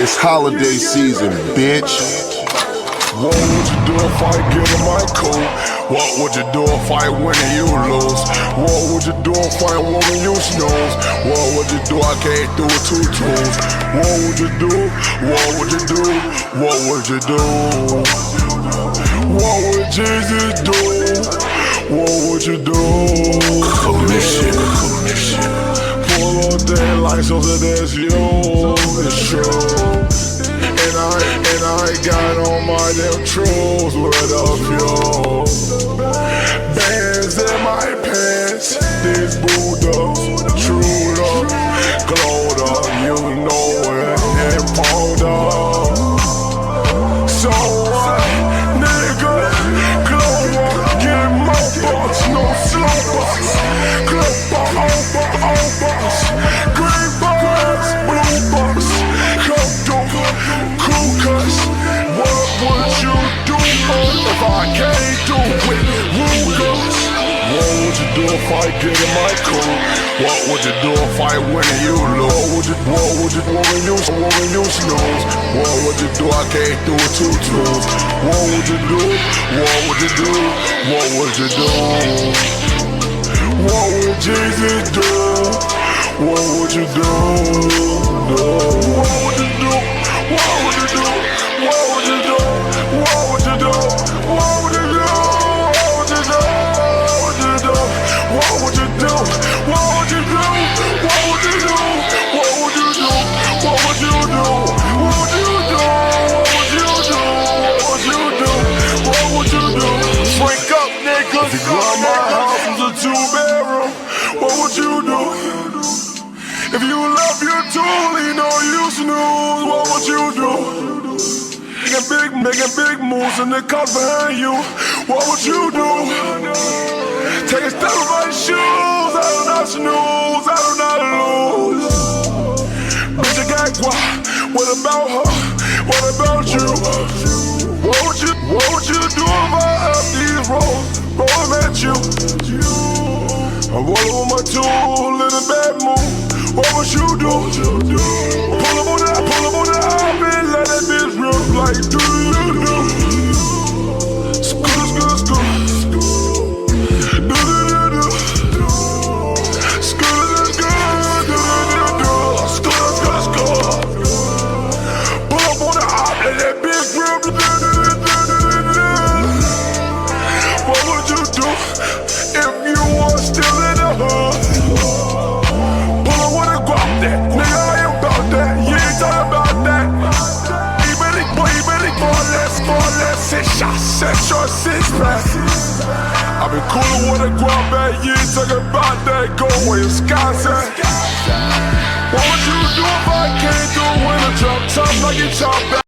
It's holiday season, bitch. What would you do if I get in my coat? What would you do if I win and you lose? What would you do if I won and you snooze? What would you do? I can't do it two twos. What would you do? What would you do? What would you do? What would Jesus do? What would you do? Commission. Pull all day like so that there's you. It's true. And I got on my damn truths with a few bands in my pants. These Buddhas, true love, glowed up, you know it, and pulled up. So what, nigga? Glow up, get more bucks, no slow bucks. Clip bucks, green bucks, blue bucks. What would you do if I can't do it? Rugas. What would you do if I get in my coat? What would you do if I win and you lose? What would you do when you snooze? What would you do? I can't do it two twos. What would you do? What would you do? What would you do? What would Jesus do? What would you do? What would you do? What would you do? What would you do? What would you do? What would you do? What would you do? What would you do? What would you do? What would you do? What would you do? What would you do? What would you do? What would you do? What would you do? Break up, niggas. If you got my house was a two-bedroom, what would you do? If you love your tool, you know you snooze, what would you do? Making big moves in the car behind you, what would you do? Take a step of my shoes, I do not snooze, I do not lose. Bitch, I got guap, what about her? What about you? What would you do if I up these rolling at you? I'm rolling with my tool in a bad mood. What would you do? Pull up on that hop and let that bitch rip like do-do-do-do. Skr-skr-skr. Do-do-do-do. Skr-skr-skr. Do-do-do-do. Skr-skr-skr. Pull up on that hop and let that bitch rip. Do-do-do-do-do-do. What would you do if you were still in the hood? Nigga, I ain't about that. You ain't talking about that. He really more or less 6 shots, 6 short 6 pack. I been coolin' with a guap bag. You ain't talking about that. Go away, Wisconsin. What would you do if I came through with a drop top like you chop back?